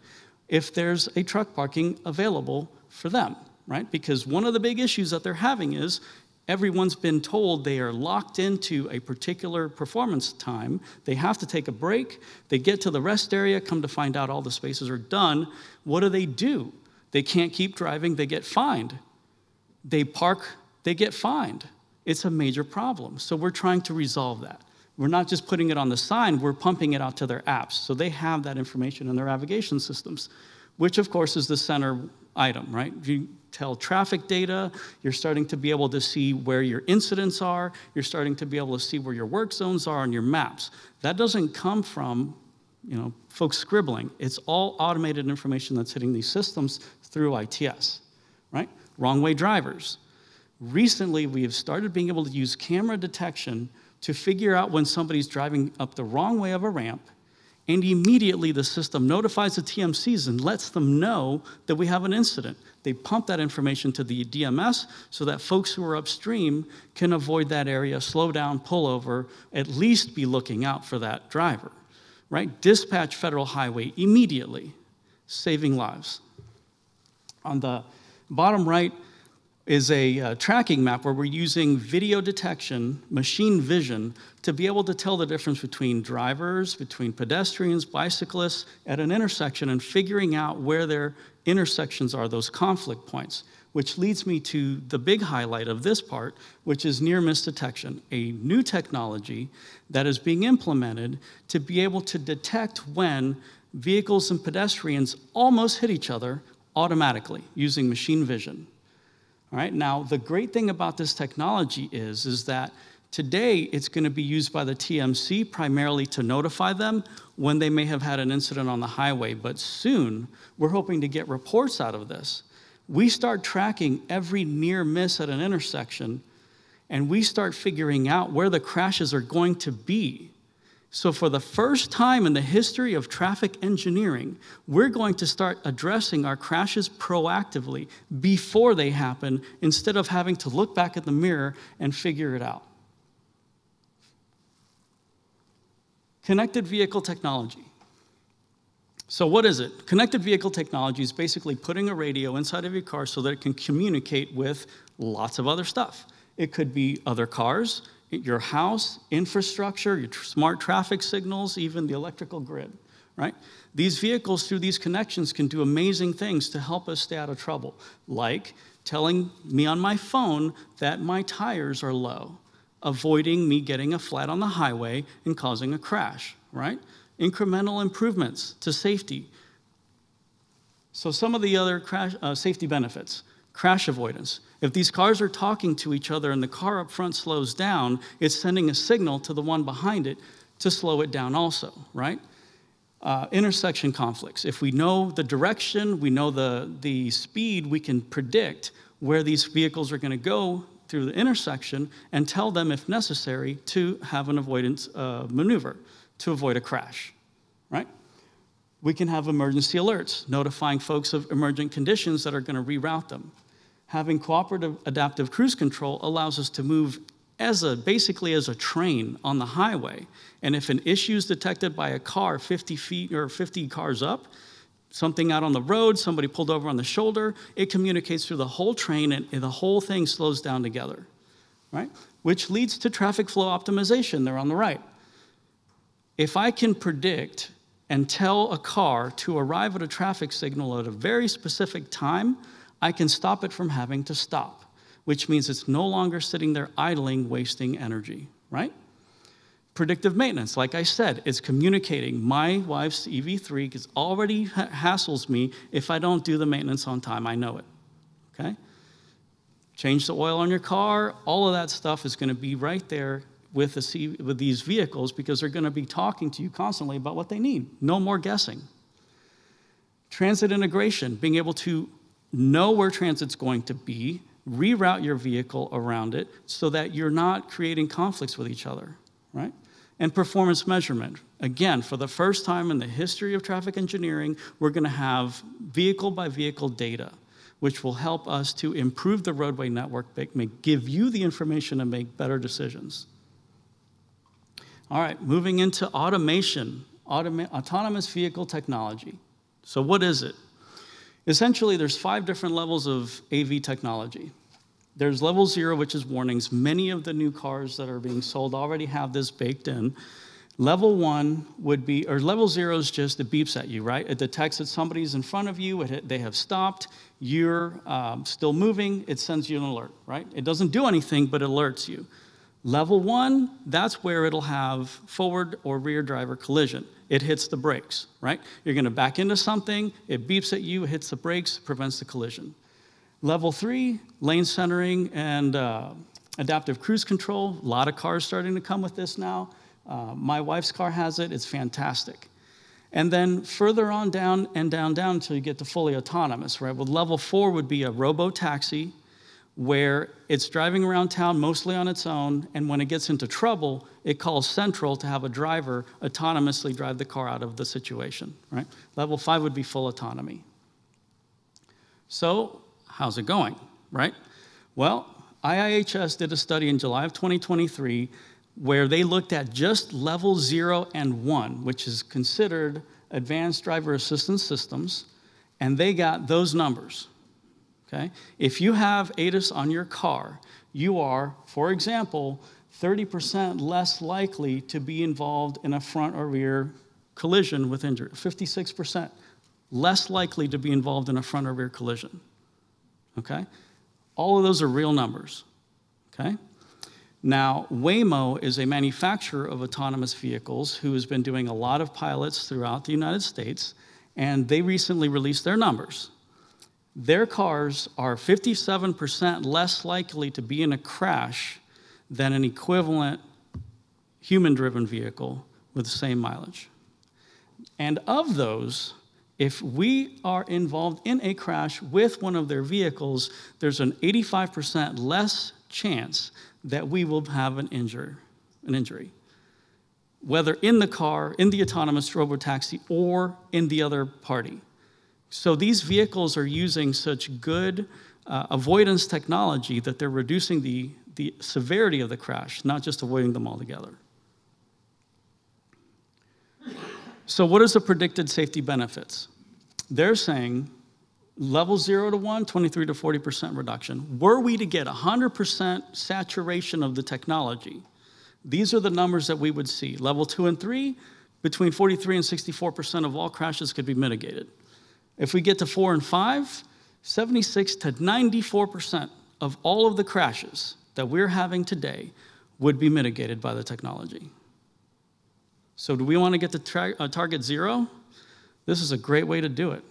if there's a truck parking available for them, right? Because one of the big issues that they're having is everyone's been told they are locked into a particular performance time. They have to take a break. They get to the rest area, come to find out all the spaces are done. What do? They can't keep driving. They get fined. They park. They get fined. it's a major problem. So we're trying to resolve that. We're not just putting it on the sign, we're pumping it out to their apps. So they have that information in their navigation systems, which of course is the center item, right? You tell traffic data, you're starting to be able to see where your incidents are, you're starting to be able to see where your work zones are on your maps. That doesn't come from, folks scribbling. It's all automated information that's hitting these systems through ITS, right? Wrong way drivers. Recently, we have started being able to use camera detection to figure out when somebody's driving up the wrong way of a ramp, and immediately the system notifies the TMCs and lets them know that we have an incident. They pump that information to the DMS so that folks who are upstream can avoid that area, slow down, pull over, at least be looking out for that driver, right? Dispatch Federal Highway immediately, saving lives. On the bottom right is a tracking map where we're using video detection, machine vision, to be able to tell the difference between drivers, between pedestrians, bicyclists at an intersection, and figuring out where their intersections are, those conflict points, which leads me to the big highlight of this part, which is near-miss detection, a new technology that is being implemented to be able to detect when vehicles and pedestrians almost hit each other automatically using machine vision. All right, now the great thing about this technology is that today it's going to be used by the TMC primarily to notify them when they may have had an incident on the highway, but soon we're hoping to get reports out of this. We start tracking every near miss at an intersection, and we start figuring out where the crashes are going to be. So for the first time in the history of traffic engineering, we're going to start addressing our crashes proactively before they happen, instead of having to look back at the mirror and figure it out. Connected vehicle technology. So what is it? Connected vehicle technology is basically putting a radio inside of your car so that it can communicate with lots of other stuff. It could be other cars, your house, infrastructure, your smart traffic signals, even the electrical grid, right? These vehicles, through these connections, can do amazing things to help us stay out of trouble, like telling me on my phone that my tires are low, avoiding me getting a flat on the highway and causing a crash, right? Incremental improvements to safety. So some of the other safety benefits. Crash avoidance. If these cars are talking to each other and the car up front slows down, it's sending a signal to the one behind it to slow it down also, right? Intersection conflicts. If we know the direction, we know the speed, we can predict where these vehicles are going to go through the intersection and tell them, if necessary, to have an avoidance maneuver to avoid a crash, right? We can have emergency alerts, notifying folks of emergent conditions that are going to reroute them. Having cooperative adaptive cruise control allows us to move basically as a train on the highway. And if an issue is detected by a car 50 feet or 50 cars up, something out on the road, somebody pulled over on the shoulder, it communicates through the whole train, and the whole thing slows down together, right? Which leads to traffic flow optimization there on the right. If I can predict and tell a car to arrive at a traffic signal at a very specific time, I can stop it from having to stop, which means it's no longer sitting there idling, wasting energy, right? Predictive maintenance, like I said, it's communicating. My wife's EV3 already hassles me if I don't do the maintenance on time. I know it, okay? Change the oil on your car. All of that stuff is going to be right there with these vehicles, because they're going to be talking to you constantly about what they need. No more guessing. Transit integration, being able to know where transit's going to be, reroute your vehicle around it so that you're not creating conflicts with each other, right? And performance measurement. Again, for the first time in the history of traffic engineering, we're going to have vehicle-by-vehicle data, which will help us to improve the roadway network, give you the information to make better decisions. All right, moving into automation, autonomous vehicle technology. So what is it? Essentially, there's 5 different levels of AV technology. There's level 0, which is warnings. Many of the new cars that are being sold already have this baked in. Level 1 would be, or level 0 is just it beeps at you, right? It detects that somebody's in front of you, they have stopped, you're still moving, it sends you an alert, right? It doesn't do anything, but it alerts you. Level 1, that's where it'll have forward or rear driver collision. It hits the brakes, right? You're gonna back into something, it beeps at you, hits the brakes, prevents the collision. Level 3, lane centering and adaptive cruise control. A lot of cars starting to come with this now. My wife's car has it, it's fantastic. And then further on down and down until you get to fully autonomous, right? Well, level 4 would be a robo-taxi where it's driving around town mostly on its own, and when it gets into trouble, it calls central to have a driver autonomously drive the car out of the situation, right? Level 5 would be full autonomy. So, how's it going, right? Well, IIHS did a study in July of 2023 where they looked at just level 0 and 1, which is considered advanced driver assistance systems, and they got those numbers, okay? If you have ADAS on your car, you are, for example, 30% less likely to be involved in a front or rear collision with injury, 56% less likely to be involved in a front or rear collision, okay? All of those are real numbers, okay? Now, Waymo is a manufacturer of autonomous vehicles who has been doing a lot of pilots throughout the United States, and they recently released their numbers. Their cars are 57% less likely to be in a crash than an equivalent human-driven vehicle with the same mileage. And of those, if we are involved in a crash with one of their vehicles, there's an 85% less chance that we will have an injury, whether in the car, in the autonomous robotaxi, or in the other party. So these vehicles are using such good avoidance technology that they're reducing the severity of the crash, not just avoiding them altogether. So what is the predicted safety benefits? They're saying level 0 to 1, 23 to 40% reduction. Were we to get 100% saturation of the technology, these are the numbers that we would see. Level 2 and 3, between 43 and 64% of all crashes could be mitigated. If we get to 4 and 5, 76 to 94% of all of the crashes that we're having today would be mitigated by the technology. So do we want to get to target 0? This is a great way to do it.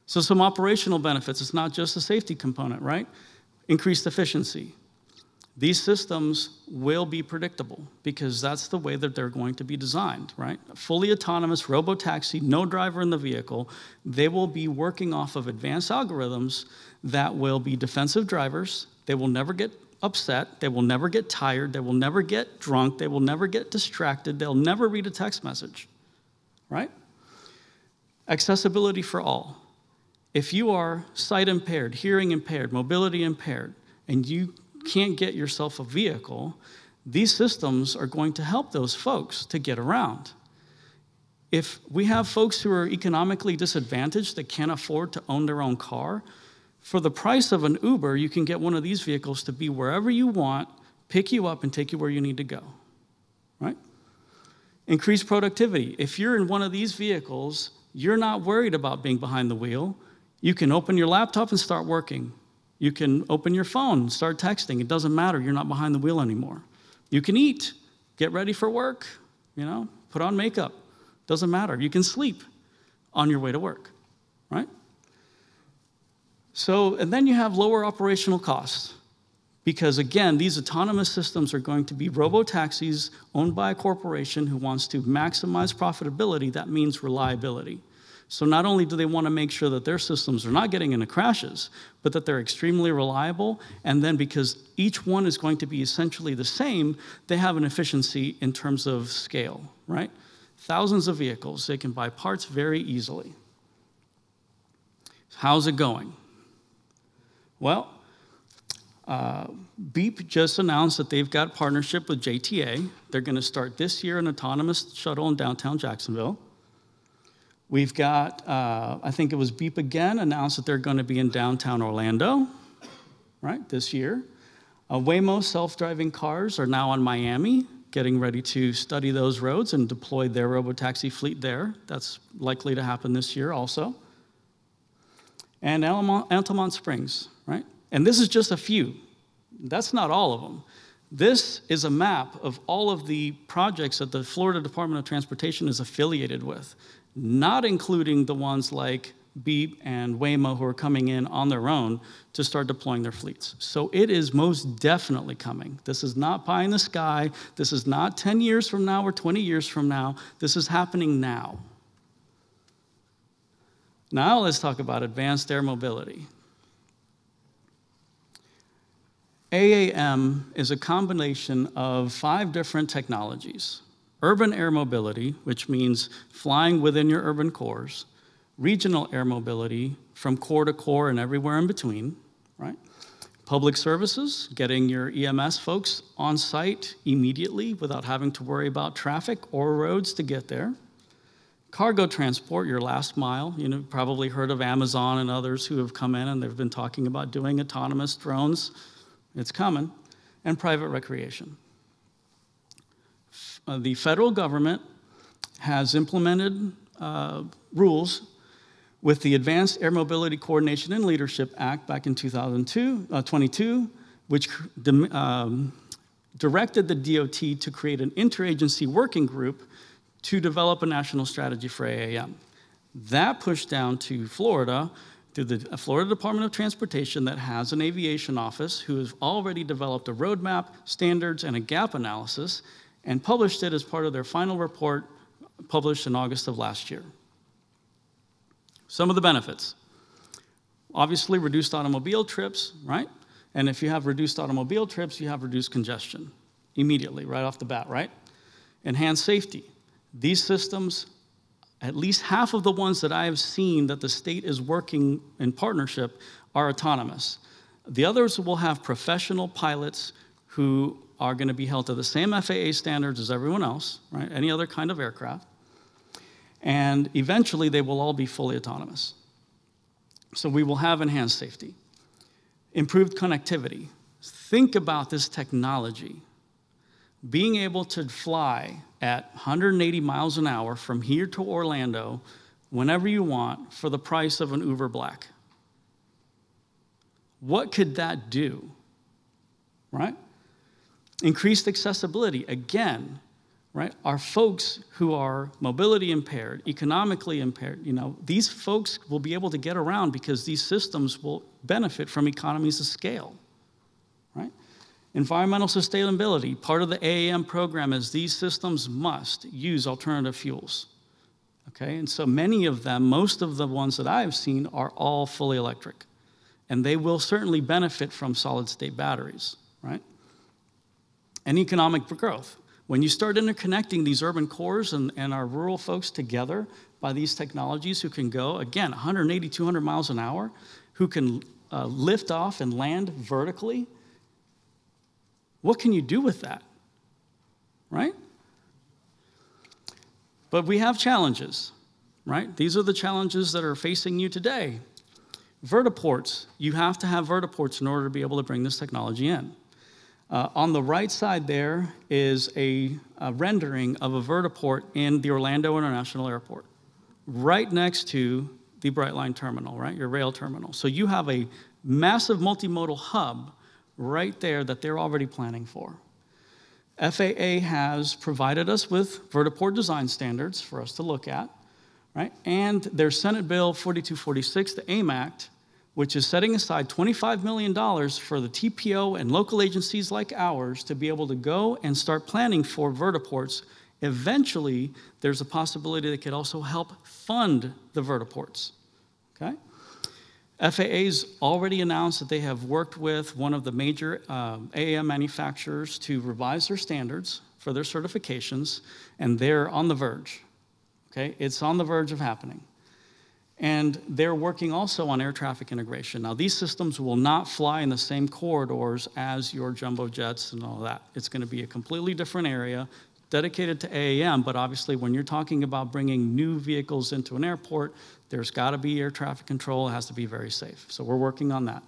So some operational benefits, it's not just a safety component, right? Increased efficiency. These systems will be predictable because that's the way that they're going to be designed, right? A fully autonomous robo-taxi, no driver in the vehicle, they will be working off of advanced algorithms that will be defensive drivers. They will never get upset, they will never get tired, they will never get drunk, they will never get distracted, they'll never read a text message, right? Accessibility for all. If you are sight impaired, hearing impaired, mobility impaired, and you can't get yourself a vehicle, these systems are going to help those folks to get around. If we have folks who are economically disadvantaged that can't afford to own their own car, for the price of an Uber, you can get one of these vehicles to be wherever you want, pick you up, and take you where you need to go, right? Increased productivity. If you're in one of these vehicles, you're not worried about being behind the wheel. You can open your laptop and start working. You can open your phone and start texting. It doesn't matter. You're not behind the wheel anymore. You can eat, get ready for work, put on makeup. Doesn't matter. You can sleep on your way to work, right? So, and then you have lower operational costs because, again, these autonomous systems are going to be robo-taxis owned by a corporation who wants to maximize profitability. That means reliability. So not only do they want to make sure that their systems are not getting into crashes, but that they're extremely reliable, and then because each one is going to be essentially the same, they have an efficiency in terms of scale, right? Thousands of vehicles, they can buy parts very easily. How's it going? Well, Beep just announced that they've got a partnership with JTA. They're going to start this year an autonomous shuttle in downtown Jacksonville. We've got, I think it was Beep again, announced that they're going to be in downtown Orlando, right, this year. Waymo self-driving cars are now in Miami. getting ready to study those roads and deploy their robotaxi fleet there. That's likely to happen this year also. And Altamont Springs, right? And this is just a few. That's not all of them. This is a map of all of the projects that the Florida Department of Transportation is affiliated with, not including the ones like Beep and Waymo who are coming in on their own to start deploying their fleets. So it is most definitely coming. This is not pie in the sky. This is not 10 years from now or 20 years from now. This is happening now. Now let's talk about advanced air mobility. AAM is a combination of 5 different technologies. Urban air mobility, which means flying within your urban cores. Regional air mobility from core to core and everywhere in between, right? Public services, getting your EMS folks on site immediately without having to worry about traffic or roads to get there. Cargo transport, your last mile. You've probably heard of Amazon and others who have come in and they've been talking about doing autonomous drones. It's coming. And private recreation. The federal government has implemented rules with the Advanced Air Mobility Coordination and Leadership Act back in 2022, which directed the DOT to create an interagency working group to develop a national strategy for AAM. That pushed down to Florida, to the Florida Department of Transportation that has an aviation office who has already developed a roadmap, standards, and a gap analysis, and published it as part of their final report published in August of last year. Some of the benefits. Obviously, reduced automobile trips, right? And if you have reduced automobile trips, you have reduced congestion immediately, right off the bat, right? Enhanced safety. These systems, at least half of the ones that I have seen that the state is working in partnership are autonomous. The others will have professional pilots who are going to be held to the same FAA standards as everyone else, right? Any other kind of aircraft. And eventually, they will all be fully autonomous. So we will have enhanced safety. Improved connectivity. Think about this technology. Being able to fly at 180 miles an hour from here to Orlando whenever you want for the price of an Uber Black. What could that do, right? Increased accessibility, again, right? Our folks who are mobility impaired, economically impaired, these folks will be able to get around because these systems will benefit from economies of scale, right? Environmental sustainability, part of the AAM program is these systems must use alternative fuels, okay? And so many of them, most of the ones that I have seen are all fully electric, and they will certainly benefit from solid-state batteries, right? And economic growth. When you start interconnecting these urban cores and our rural folks together by these technologies who can go, again, 180, 200 miles an hour, who can lift off and land vertically, what can you do with that, right? But we have challenges, right? These are the challenges that are facing you today. Vertiports, you have to have vertiports in order to be able to bring this technology in. On the right side there is a rendering of a vertiport in the Orlando International Airport, right next to the Brightline terminal, right, your rail terminal. So you have a massive multimodal hub right there that they're already planning for. FAA has provided us with vertiport design standards for us to look at, right? And there's Senate Bill 4246, the AIM Act, which is setting aside $25 million for the TPO and local agencies like ours to be able to go and start planning for vertiports. Eventually, there's a possibility that could also help fund the vertiports, okay? FAA's already announced that they have worked with one of the major AAM manufacturers to revise their standards for their certifications, and they're on the verge, okay? It's on the verge of happening. And they're working also on air traffic integration. Now, these systems will not fly in the same corridors as your jumbo jets and all that. It's going to be a completely different area dedicated to AAM, but obviously when you're talking about bringing new vehicles into an airport, there's got to be air traffic control. It has to be very safe. So we're working on that.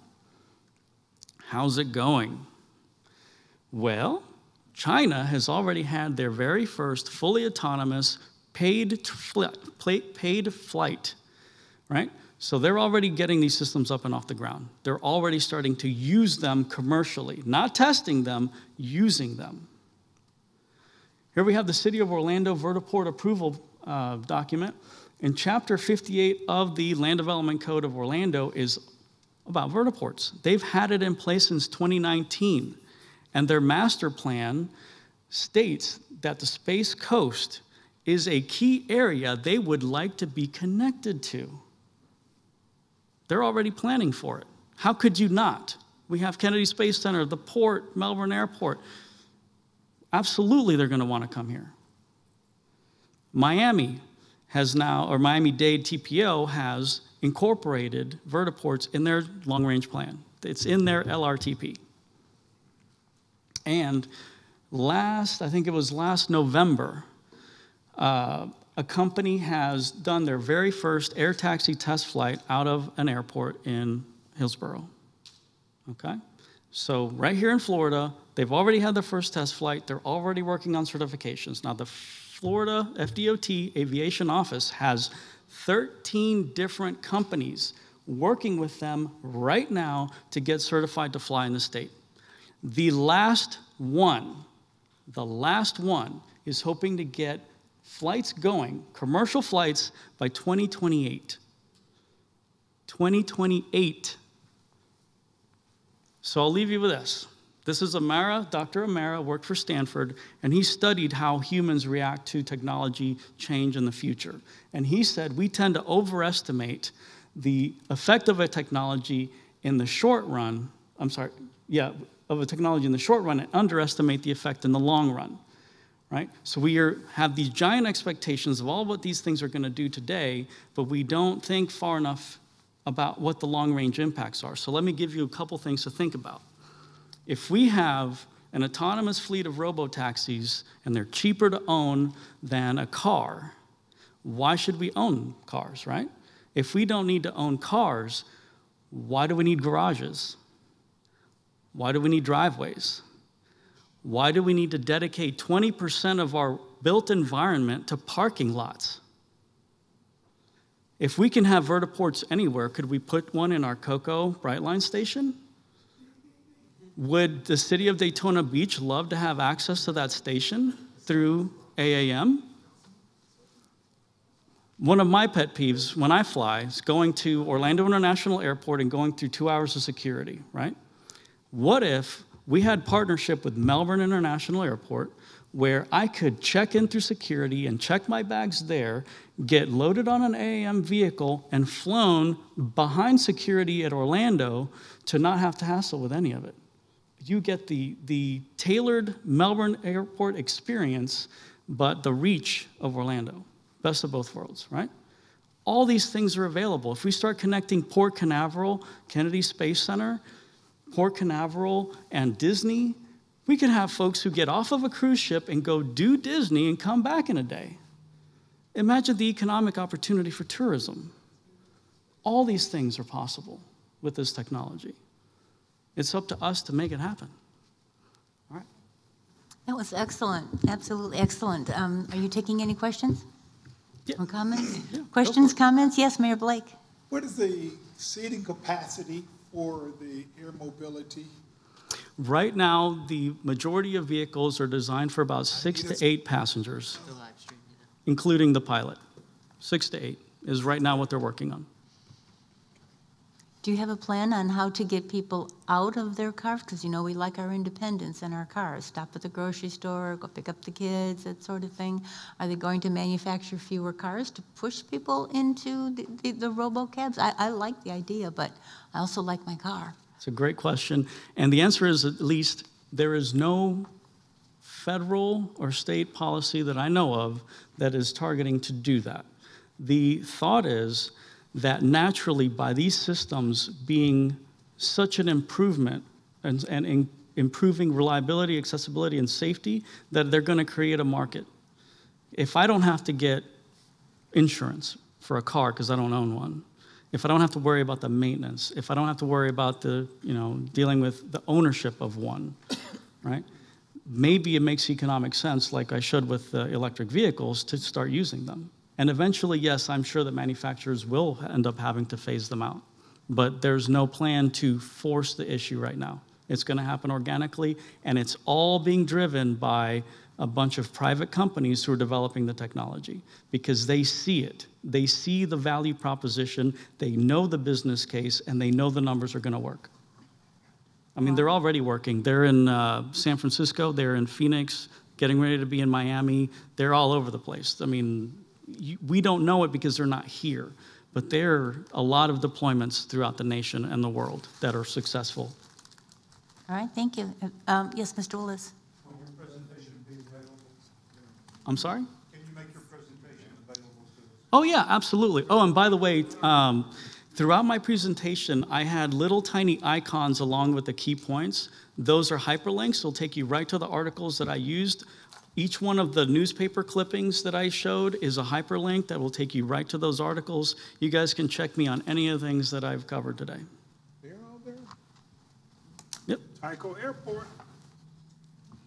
How's it going? Well, China has already had their very first fully autonomous paid flight, right? So they're already getting these systems up and off the ground. They're already starting to use them commercially, not testing them, using them. Here we have the City of Orlando Vertiport approval document. And Chapter 58 of the Land Development Code of Orlando is about vertiports. They've had it in place since 2019, and their master plan states that the Space Coast is a key area they would like to be connected to. They're already planning for it. How could you not? We have Kennedy Space Center, the port, Melbourne Airport. Absolutely, they're going to want to come here. Miami has now, or Miami-Dade TPO has incorporated vertiports in their long-range plan. It's in their LRTP. And I think it was last November, a company has done their very first air taxi test flight out of an airport in Hillsborough. Okay? So right here in Florida, they've already had their first test flight. They're already working on certifications. Now, the Florida FDOT Aviation Office has 13 different companies working with them right now to get certified to fly in the state. The last one is hoping to get flights going, commercial flights, by 2028. 2028. So I'll leave you with this. This is Dr. Amara worked for Stanford, and he studied how humans react to technology change in the future. And he said we tend to overestimate the effect of a technology in the short run, of a technology in the short run and underestimate the effect in the long run, right? So we have these giant expectations of all what these things are going to do today, but we don't think far enough about what the long-range impacts are. So let me give you a couple things to think about. If we have an autonomous fleet of robo-taxis and they're cheaper to own than a car, why should we own cars, right? If we don't need to own cars, why do we need garages? Why do we need driveways? Why do we need to dedicate 20% of our built environment to parking lots? If we can have vertiports anywhere, could we put one in our Cocoa Brightline station? Would the city of Daytona Beach love to have access to that station through AAM? One of my pet peeves when I fly is going to Orlando International Airport and going through 2 hours of security, right? What if we had partnership with Melbourne International Airport where I could check in through security and check my bags there, get loaded on an AAM vehicle, and flown behind security at Orlando to not have to hassle with any of it? You get the tailored Melbourne Airport experience, but the reach of Orlando. Best of both worlds, right? All these things are available. If we start connecting Port Canaveral, Kennedy Space Center, Port Canaveral, and Disney, we can have folks who get off of a cruise ship and go do Disney and come back in a day. Imagine the economic opportunity for tourism. All these things are possible with this technology. It's up to us to make it happen. All right. That was excellent, absolutely excellent. Are you taking any questions? Yeah. Or comments? Yeah, Questions, comments? Yes, Mayor Blake. What is the seating capacity for the air mobility? Right now, the majority of vehicles are designed for about 6 to 8 passengers, including the pilot. 6 to 8 is right now what they're working on. Do you have a plan on how to get people out of their cars? Because, you know, we like our independence in our cars. Stop at the grocery store, go pick up the kids, that sort of thing. Are they going to manufacture fewer cars to push people into the robo-cabs? I like the idea, but I also like my car. It's a great question. And the answer is, at least, there is no federal or state policy that I know of that is targeting to do that. The thought is that by these systems being such an improvement and improving reliability, accessibility, and safety, that they're going to create a market. If I don't have to get insurance for a car because I don't own one, if I don't have to worry about the maintenance, if I don't have to worry about dealing with the ownership of one, right? maybe it makes economic sense, like I showed with electric vehicles, to start using them. And eventually, yes, I'm sure that manufacturers will end up having to phase them out. But there's no plan to force the issue right now. It's going to happen organically, and it's all being driven by a bunch of private companies who are developing the technology because they see it. They see the value proposition, they know the business case, and they know the numbers are going to work. I mean, they're already working. They're in San Francisco, they're in Phoenix, getting ready to be in Miami. They're all over the place. I mean, we don't know it because they're not here, but there are a lot of deployments throughout the nation and the world that are successful. All right, thank you. Yes, Mr. Willis. Will your presentation be available? I'm sorry? Can you make your presentation available to us? Oh, yeah, absolutely. Oh, and by the way, throughout my presentation, I had little tiny icons along with the key points. Those are hyperlinks. They'll take you right to the articles that I used. Each one of the newspaper clippings that I showed is a hyperlink that will take you right to those articles. You guys can check me on any of the things that I've covered today. They're all there. Yep. Tyco Airport,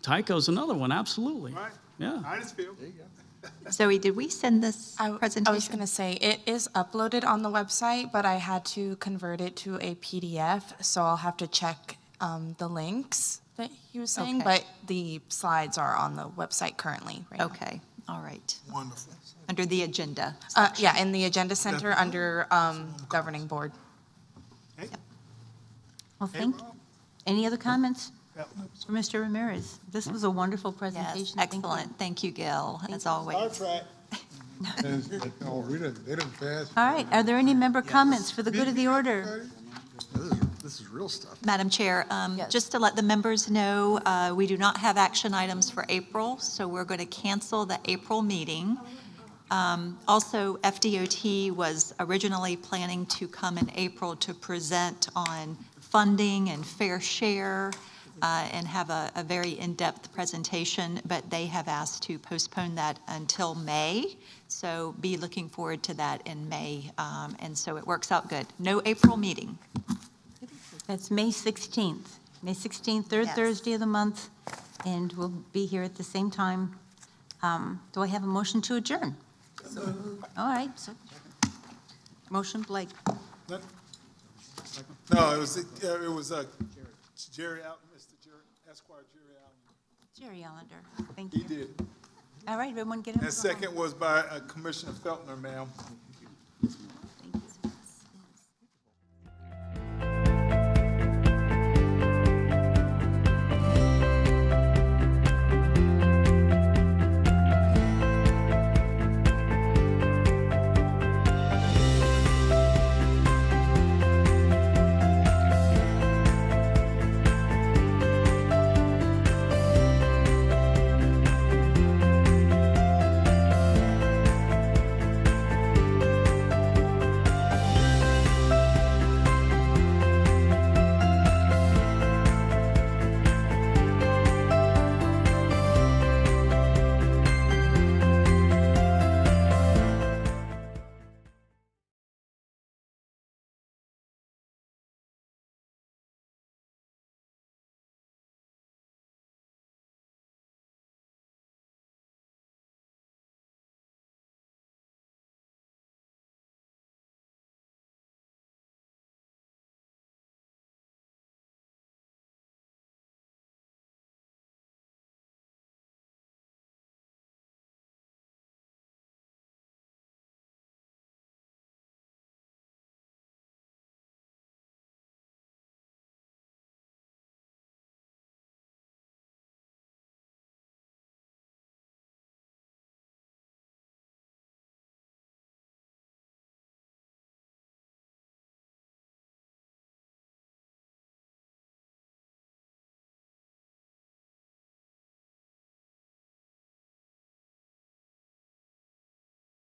Tyco's another one, absolutely. right? Yeah. Titusville. There you go. Zoe, did we send this presentation? I was going to say, it is uploaded on the website, but I had to convert it to a PDF, so I'll have to check the links that he was saying, Okay. but the slides are on the website currently. Right now. Okay, all right. Wonderful. Under the agenda. Yeah, in the Agenda Center under Governing Board. Well, thank you. Any other comments for Mr. Ramirez? This was a wonderful presentation. Yes, Thank you. excellent. Thank you, Gil, as always. Track. Oh, we didn't pass. All right, are there any member comments for the good of the order? This is real stuff. Madam Chair, just to let the members know, we do not have action items for April, so we're going to cancel the April meeting. Also, FDOT was originally planning to come in April to present on funding and fair share and have a very in-depth presentation, but they have asked to postpone that until May. So be looking forward to that in May. And so it works out good. No April meeting. That's May 16th. May 16th, third Yes. Thursday of the month, and we'll be here at the same time. Do I have a motion to adjourn? All right. Motion, Blake. No, it was Jerry Allen, Mr. Jerry, Esquire Jerry Allen. Jerry Allender. Thank you. He did. All right, everyone get up. And second was by Commissioner Feltner, ma'am.